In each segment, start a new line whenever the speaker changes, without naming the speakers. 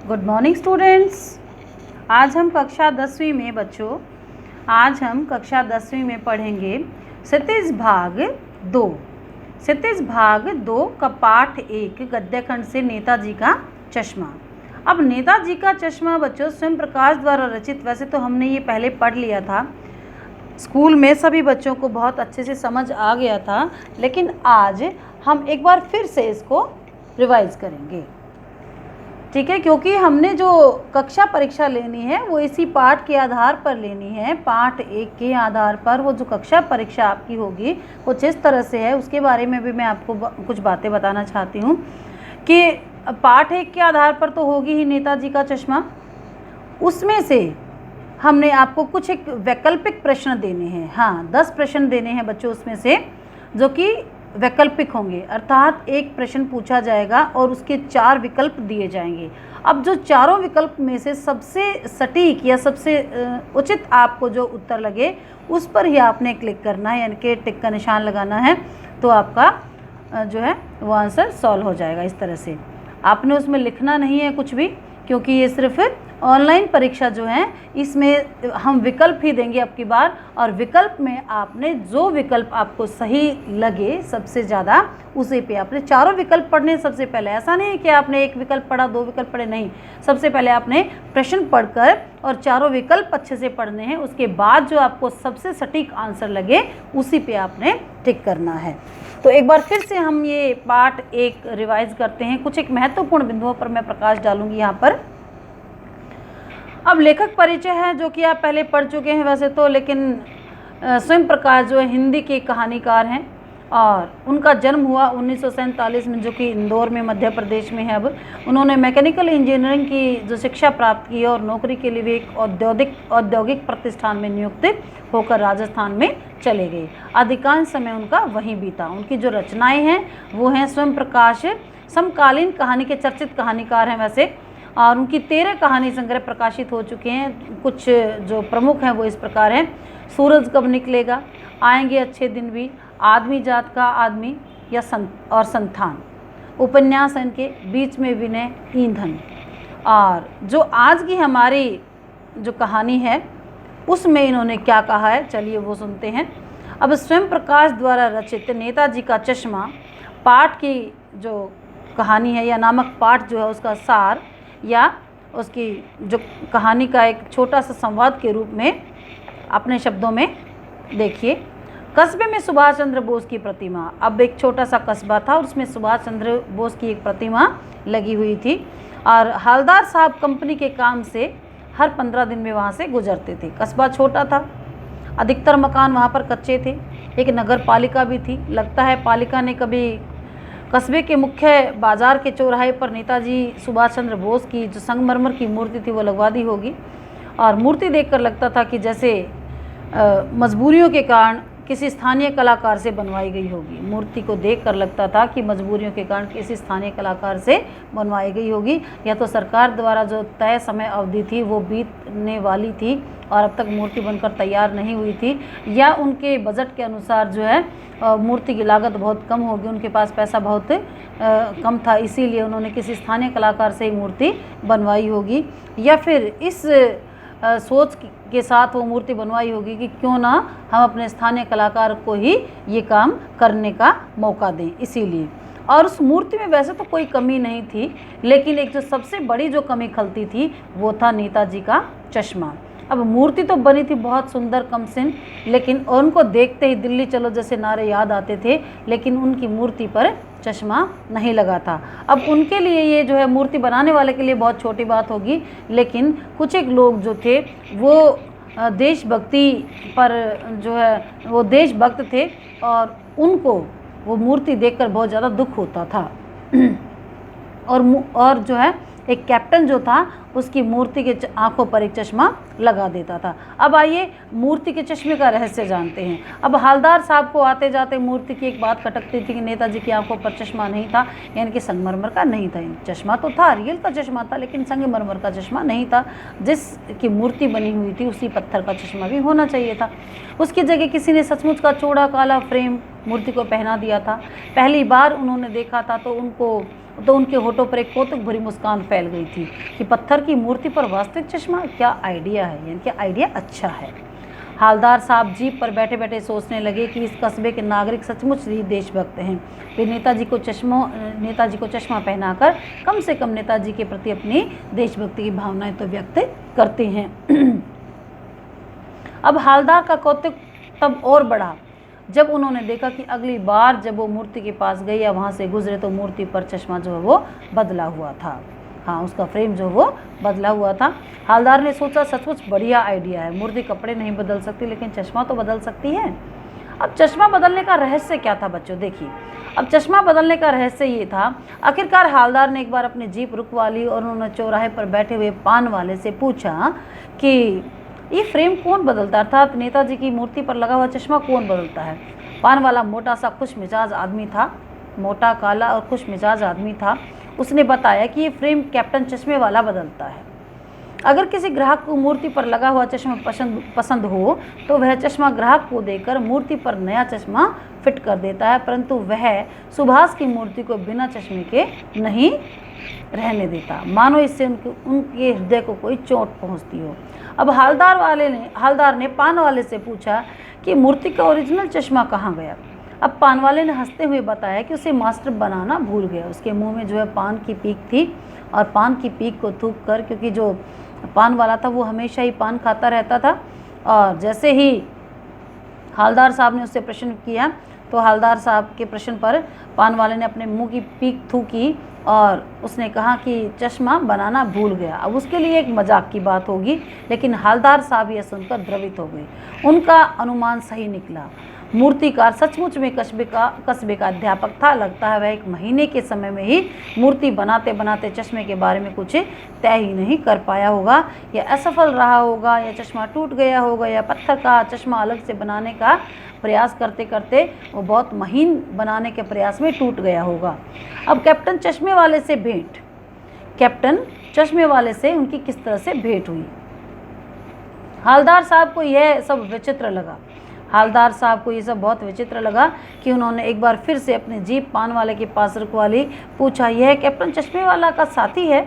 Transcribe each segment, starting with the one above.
Good morning students. आज हम कक्षा 10वीं में पढ़ेंगे क्षितिज भाग 2। क्षितिज भाग 2 का पाठ 1 गद्यखंड से नेताजी का चश्मा। अब नेताजी का चश्मा बच्चों स्वयं प्रकाश द्वारा रचित, वैसे तो हमने ये पहले पढ़ लिया था स्कूल में, सभी बच्चों को बहुत अच्छे से समझ आ गया था, लेकिन आज हम एक बार फिर से इसको रिवाइज करेंगे, ठीक है। क्योंकि हमने जो कक्षा परीक्षा लेनी है वो इसी पाठ के आधार पर लेनी है। पाठ 1 के आधार पर वो जो कक्षा परीक्षा आपकी होगी कुछ इस तरह से है, उसके बारे में भी मैं आपको कुछ बातें बताना चाहती हूँ कि पाठ 1 के आधार पर तो होगी ही नेताजी का चश्मा। उसमें से हमने आपको कुछ एक वैकल्पिक प्रश्न देने हैं। हाँ, 10 प्रश्न देने हैं बच्चों उसमें से, जो कि वैकल्पिक होंगे, अर्थात एक प्रश्न पूछा जाएगा और उसके 4 विकल्प दिए जाएंगे। अब जो चारों विकल्प में से सबसे सटीक या सबसे उचित आपको जो उत्तर लगे उस पर ही आपने क्लिक करना है, यानी कि टिक का निशान लगाना है, तो आपका जो है वो आंसर सॉल्व हो जाएगा। इस तरह से आपने उसमें लिखना नहीं है कुछ भी, क्योंकि ये सिर्फ ऑनलाइन परीक्षा जो है इसमें हम विकल्प ही देंगे अब की बार, और विकल्प में आपने जो विकल्प आपको सही लगे सबसे ज़्यादा उसी पे आपने चारों विकल्प पढ़ने। सबसे पहले ऐसा नहीं है कि आपने एक विकल्प पढ़ा 2 विकल्प पढ़े, नहीं, सबसे पहले आपने प्रश्न पढ़कर और चारों विकल्प अच्छे से पढ़ने हैं। उसके बाद जो आपको सबसे सटीक आंसर लगे उसी पे आपने टिक करना है। तो एक बार फिर से हम ये पाठ 1 रिवाइज करते हैं। कुछ एक महत्वपूर्ण बिंदुओं पर मैं प्रकाश डालूंगी यहाँ पर। अब लेखक परिचय है जो कि आप पहले पढ़ चुके हैं वैसे तो, लेकिन स्वयं प्रकाश जो है हिंदी के कहानीकार हैं और उनका जन्म हुआ 1947 में, जो कि इंदौर में मध्य प्रदेश में है। अब उन्होंने मैकेनिकल इंजीनियरिंग की जो शिक्षा प्राप्त की और नौकरी के लिए भी एक औद्योगिक प्रतिष्ठान में नियुक्त होकर राजस्थान में चले गए। अधिकांश समय उनका वहीं बीता। उनकी जो रचनाएं हैं वो हैं स्वयं प्रकाश समकालीन कहानी के चर्चित कहानीकार हैं वैसे, और उनकी 13 कहानी संग्रह प्रकाशित हो चुके हैं। कुछ जो प्रमुख हैं वो इस प्रकार हैं: सूरज कब निकलेगा, आएंगे अच्छे दिन भी, आदमी जात का आदमी या संतान, उपन्यास इनके, बीच में विनय, ईंधन। और जो आज की हमारी जो कहानी है उसमें इन्होंने क्या कहा है, चलिए वो सुनते हैं। अब स्वयं प्रकाश द्वारा रचित नेताजी का चश्मा पाठ की जो कहानी है या नामक पाठ जो है उसका सार या उसकी जो कहानी का एक छोटा सा संवाद के रूप में अपने शब्दों में देखिए। कस्बे में सुभाष चंद्र बोस की प्रतिमा। अब एक छोटा सा कस्बा था और उसमें सुभाष चंद्र बोस की एक प्रतिमा लगी हुई थी, और हालदार साहब कंपनी के काम से हर 15 दिन में वहाँ से गुजरते थे। कस्बा छोटा था, अधिकतर मकान वहाँ पर कच्चे थे। एक नगर पालिका भी थी। लगता है पालिका ने कभी कस्बे के मुख्य बाजार के चौराहे पर नेताजी सुभाष चंद्र बोस की जो संगमरमर की मूर्ति थी वो लगवा दी होगी, और मूर्ति देखकर लगता था कि जैसे मजबूरियों के कारण किसी स्थानीय कलाकार से बनवाई गई होगी। मूर्ति को देखकर लगता था कि मजबूरियों के कारण किसी स्थानीय कलाकार से बनवाई गई होगी, या तो सरकार द्वारा जो तय समय अवधि थी वो बीतने वाली थी और अब तक मूर्ति बनकर तैयार नहीं हुई थी, या उनके बजट के अनुसार जो है मूर्ति की लागत बहुत कम होगी, उनके पास पैसा बहुत कम था, इसीलिए उन्होंने किसी स्थानीय कलाकार से ही मूर्ति बनवाई होगी, या फिर इस सोच के साथ वो मूर्ति बनवाई होगी कि क्यों ना हम अपने स्थानीय कलाकार को ही ये काम करने का मौका दें, इसीलिए। और उस मूर्ति में वैसे तो कोई कमी नहीं थी, लेकिन एक जो सबसे बड़ी जो कमी खलती थी वो था नेताजी का चश्मा। अब मूर्ति तो बनी थी बहुत सुंदर कमसिन, लेकिन उनको देखते ही दिल्ली चलो जैसे नारे याद आते थे, लेकिन उनकी मूर्ति पर चश्मा नहीं लगा था। अब उनके लिए ये जो है मूर्ति बनाने वाले के लिए बहुत छोटी बात होगी, लेकिन कुछ एक लोग जो थे वो देशभक्ति पर जो है वो देशभक्त थे और उनको वो मूर्ति देखकर बहुत ज़्यादा दुख होता था। और जो है एक कैप्टन जो था उसकी मूर्ति के आंखों पर एक चश्मा लगा देता था। अब आइए मूर्ति के चश्मे का रहस्य जानते हैं। अब हालदार साहब को आते जाते मूर्ति की एक बात खटकती थी कि नेताजी की आंखों पर चश्मा नहीं था, यानी कि संगमरमर का नहीं था। चश्मा तो था, रियल का चश्मा था, लेकिन संगमरमर का चश्मा नहीं था। जिसकी मूर्ति बनी हुई थी उसी पत्थर का चश्मा भी होना चाहिए था। उसकी जगह किसी ने सचमुच का चौड़ा काला फ्रेम मूर्ति को पहना दिया था। पहली बार उन्होंने देखा था तो उनको तो उनके होठों पर एक कौतुक भरी मुस्कान फैल गई थी कि पत्थर की मूर्ति पर वास्तविक चश्मा, क्या आइडिया है, यानी कि आइडिया अच्छा है। हालदार साहब जीप पर बैठे बैठे सोचने लगे कि इस कस्बे के नागरिक सचमुच ही देशभक्त हैं। वे नेताजी को चश्मा पहनाकर कम से कम नेताजी के प्रति अपनी देशभक्ति की भावनाएं तो व्यक्त करते हैं। अब हालदार का कौतुक तब और बढ़ा जब उन्होंने देखा कि अगली बार जब वो मूर्ति के पास गई या वहाँ से गुजरे तो मूर्ति पर चश्मा जो है वो बदला हुआ था। हाँ, उसका फ्रेम जो वो बदला हुआ था। हालदार ने सोचा सचमुच बढ़िया आइडिया है, मूर्ति कपड़े नहीं बदल सकती लेकिन चश्मा तो बदल सकती है। अब चश्मा बदलने का रहस्य क्या था बच्चों, देखिए। अब चश्मा बदलने का रहस्य ये था, आखिरकार हालदार ने एक बार अपनी जीप रुकवा ली और उन्होंने चौराहे पर बैठे हुए पान वाले से पूछा कि ये फ्रेम कौन बदलता है, अर्थात नेताजी की मूर्ति पर लगा हुआ चश्मा कौन बदलता है। पान वाला मोटा सा खुश मिजाज आदमी था, मोटा काला और खुश मिजाज आदमी था। उसने बताया कि ये फ्रेम कैप्टन चश्मे वाला बदलता है। अगर किसी ग्राहक को मूर्ति पर लगा हुआ चश्मा पसंद हो तो वह चश्मा ग्राहक को देकर मूर्ति पर नया चश्मा फिट कर देता है, परंतु वह सुभाष की मूर्ति को बिना चश्मे के नहीं रहने देता, मानो इससे उनके हृदय को कोई चोट पहुंचती हो। अब हालदार ने पान वाले से पूछा कि मूर्ति का ओरिजिनल चश्मा कहाँ गया। अब पान वाले ने हंसते हुए बताया कि उसे मास्टर बनाना भूल गया। उसके मुंह में जो है पान की पीक थी और पान की पीक को थूक कर, क्योंकि जो पान वाला था वो हमेशा ही पान खाता रहता था, और जैसे ही हालदार साहब ने उससे प्रश्न किया तो हालदार साहब के प्रश्न पर पान वाले ने अपने मुंह की पीक थूकी और उसने कहा कि चश्मा बनाना भूल गया। अब उसके लिए एक मजाक की बात होगी, लेकिन हालदार साहब यह सुनकर द्रवित हो गए। उनका अनुमान सही निकला। मूर्तिकार सचमुच में कस्बे का अध्यापक था। लगता है वह एक महीने के समय में ही मूर्ति बनाते बनाते चश्मे के बारे में कुछ तय ही नहीं कर पाया होगा, या असफल रहा होगा, या चश्मा टूट गया होगा, या पत्थर का चश्मा अलग से बनाने का प्रयास करते करते वो बहुत महीन बनाने के प्रयास में टूट गया होगा। अब कैप्टन चश्मे वाले से उनकी किस तरह से भेंट हुई। हालदार साहब को यह सब विचित्र लगा। हालदार साहब को ये सब बहुत विचित्र लगा कि उन्होंने एक बार फिर से अपनी जीप पान वाले के पास रुकवा ली। पूछा, यह कैप्टन चश्मे वाला का साथी है?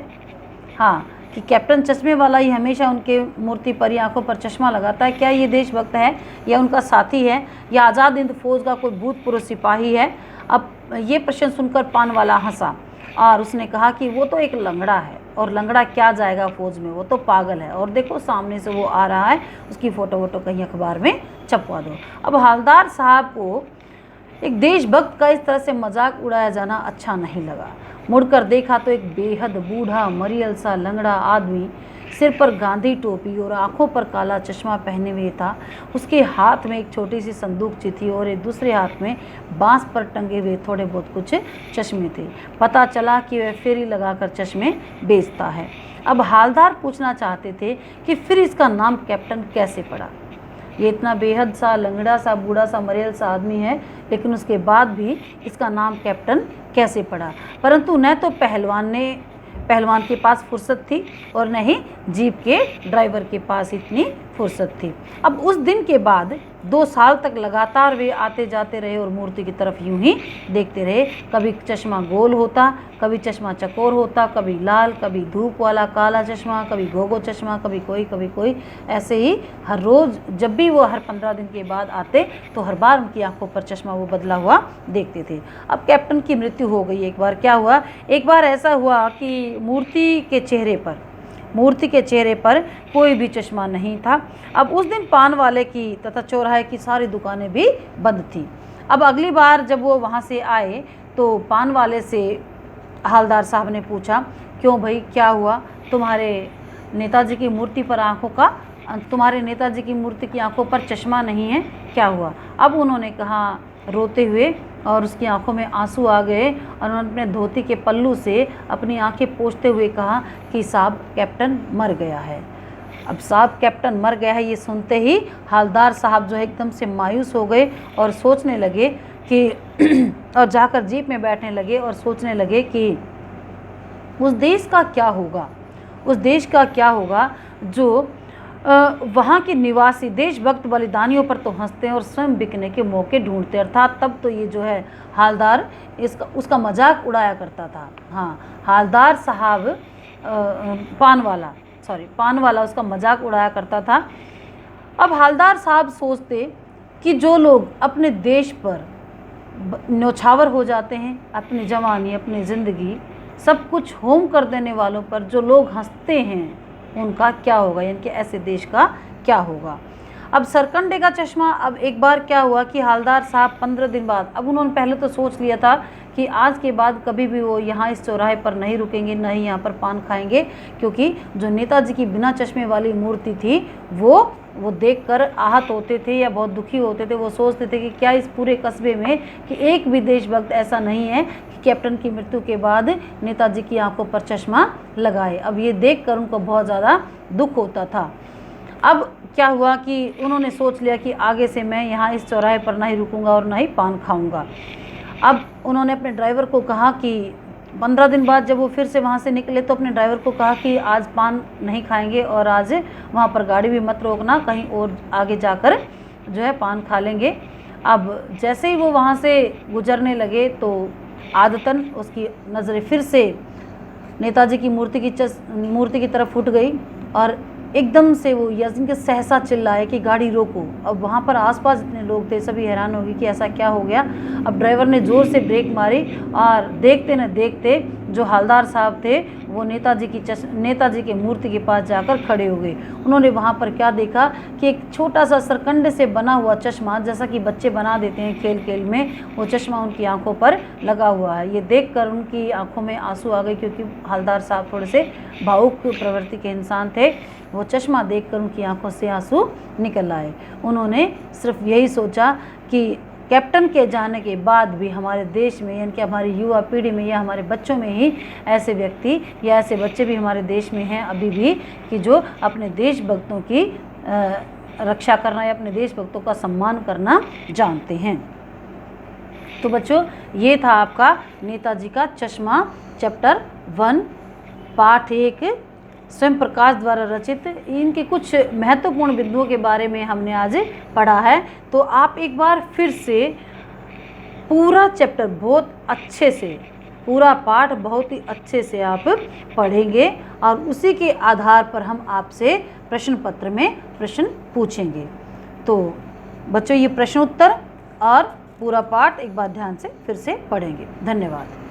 हाँ, कि कैप्टन चश्मे वाला ही हमेशा उनके मूर्ति पर ही आंखों पर चश्मा लगाता है। क्या ये देशभक्त है या उनका साथी है या आज़ाद हिंद फौज का कोई भूतपूर्व सिपाही है? अब ये प्रश्न सुनकर पान वाला हंसा और उसने कहा कि वो तो एक लंगड़ा है, और लंगड़ा क्या जाएगा फौज में, वो तो पागल है, और देखो सामने से वो आ रहा है, उसकी फ़ोटो कहीं अखबार में छपवा दो। अब हालदार साहब को एक देशभक्त का इस तरह से मजाक उड़ाया जाना अच्छा नहीं लगा। मुड़कर देखा तो एक बेहद बूढ़ा मरियल सा लंगड़ा आदमी सिर पर गांधी टोपी और आंखों पर काला चश्मा पहने हुए था। उसके हाथ में एक छोटी सी संदूकची थी और एक दूसरे हाथ में बांस पर टंगे हुए थोड़े बहुत कुछ चश्मे थे। पता चला कि वह फेरी लगाकर चश्मे बेचता है। अब हालदार पूछना चाहते थे कि फिर इसका नाम कैप्टन कैसे पड़ा। ये इतना बेहद सा लंगड़ा सा बूढ़ा सा मरियल सा आदमी है, लेकिन उसके बाद भी इसका नाम कैप्टन कैसे पड़ा। परंतु न तो पहलवान के पास फुर्सत थी और न ही जीप के ड्राइवर के पास इतनी फुर्सत थी। अब उस दिन के बाद 2 साल तक लगातार वे आते जाते रहे और मूर्ति की तरफ यूं ही देखते रहे। कभी चश्मा गोल होता, कभी चश्मा चकोर होता, कभी लाल, कभी धूप वाला काला चश्मा, कभी गोगो चश्मा, कभी कोई, ऐसे ही हर रोज़ जब भी वो हर 15 दिन के बाद आते तो हर बार उनकी आंखों पर चश्मा वो बदला हुआ देखते थे। अब कैप्टन की मृत्यु हो गई। एक बार क्या हुआ, एक बार ऐसा हुआ कि मूर्ति के चेहरे पर कोई भी चश्मा नहीं था। अब उस दिन पान वाले की तथा चौराहे की सारी दुकानें भी बंद थी। अब अगली बार जब वो वहाँ से आए तो पान वाले से हालदार साहब ने पूछा, क्यों भाई, क्या हुआ? तुम्हारे नेताजी की मूर्ति की आंखों पर चश्मा नहीं है, क्या हुआ? अब उन्होंने कहा रोते हुए, और उसकी आंखों में आंसू आ गए, और उन्होंने अपने धोती के पल्लू से अपनी आंखें पोंछते हुए कहा कि साहब कैप्टन मर गया है। अब साहब कैप्टन मर गया है ये सुनते ही हालदार साहब जो है एकदम से मायूस हो गए और सोचने लगे कि और जाकर जीप में बैठने लगे और सोचने लगे कि उस देश का क्या होगा जो वहाँ के निवासी देशभक्त बलिदानियों पर तो हंसते हैं और स्वयं बिकने के मौके ढूंढते हैं। अर्थात तब तो ये जो है हालदार उसका मजाक उड़ाया करता था। हाँ, हालदार साहब पान वाला उसका मजाक उड़ाया करता था। अब हालदार साहब सोचते कि जो लोग अपने देश पर न्यौछावर हो जाते हैं, अपनी जवानी, अपनी ज़िंदगी, सब कुछ होम कर देने वालों पर जो लोग हंसते हैं, उनका क्या होगा, यानी कि ऐसे देश का क्या होगा। अब सरकंडे का चश्मा, अब एक बार क्या हुआ कि हालदार साहब 15 दिन बाद, अब उन्होंने पहले तो सोच लिया था कि आज के बाद कभी भी वो यहाँ इस चौराहे पर नहीं रुकेंगे, न ही यहाँ पर पान खाएंगे, क्योंकि जो नेताजी की बिना चश्मे वाली मूर्ति थी वो देखकर आहत होते थे या बहुत दुखी होते थे। वो सोचते थे कि क्या इस पूरे कस्बे में कि एक भी देशभक्त ऐसा नहीं है कि कैप्टन की मृत्यु के बाद नेताजी की आंखों पर चश्मा लगाए। अब ये देखकर उनको बहुत ज़्यादा दुख होता था। अब क्या हुआ कि उन्होंने सोच लिया कि आगे से मैं यहाँ इस चौराहे पर ना ही रुकूंगा और ना ही पान खाऊंगा। अब उन्होंने अपने ड्राइवर को कहा कि 15 दिन बाद जब वो फिर से वहाँ से निकले तो अपने ड्राइवर को कहा कि आज पान नहीं खाएंगे और आज वहाँ पर गाड़ी भी मत रोकना, कहीं और आगे जाकर जो है पान खा लेंगे। अब जैसे ही वो वहाँ से गुजरने लगे तो आदतन उसकी नज़रें फिर से नेताजी की मूर्ति की तरफ उठ गई और एकदम से वो यासीन के सहसा चिल्लाए कि गाड़ी रोको। अब वहाँ पर आसपास इतने लोग थे, सभी हैरान हो गए कि ऐसा क्या हो गया। अब ड्राइवर ने ज़ोर से ब्रेक मारी और देखते न देखते जो हालदार साहब थे वो नेताजी की मूर्ति के पास जाकर खड़े हो गए। उन्होंने वहाँ पर क्या देखा कि एक छोटा सा सरकंडे से बना हुआ चश्मा, जैसा कि बच्चे बना देते हैं खेल खेल में, वो चश्मा उनकी आंखों पर लगा हुआ है। ये देखकर उनकी आंखों में आंसू आ गए, क्योंकि हालदार साहब थोड़े से भावुक प्रवृत्ति के इंसान थे। वो चश्मा देखकर उनकी आंखों से आंसू निकल आए। उन्होंने सिर्फ यही सोचा कि कैप्टन के जाने के बाद भी हमारे देश में, यानी कि हमारी युवा पीढ़ी में या हमारे बच्चों में ही ऐसे व्यक्ति या ऐसे बच्चे भी हमारे देश में हैं अभी भी, कि जो अपने देशभक्तों की रक्षा करना या अपने देशभक्तों का सम्मान करना जानते हैं। तो बच्चों, ये था आपका नेताजी का चश्मा चैप्टर 1 पाठ 1 स्वयं प्रकाश द्वारा रचित। इनके कुछ महत्वपूर्ण बिंदुओं के बारे में हमने आज पढ़ा है। तो आप एक बार फिर से पूरा चैप्टर बहुत अच्छे से, पूरा पाठ बहुत ही अच्छे से आप पढ़ेंगे और उसी के आधार पर हम आपसे प्रश्न पत्र में प्रश्न पूछेंगे। तो बच्चों, ये प्रश्न उत्तर और पूरा पाठ एक बार ध्यान से फिर से पढ़ेंगे। धन्यवाद।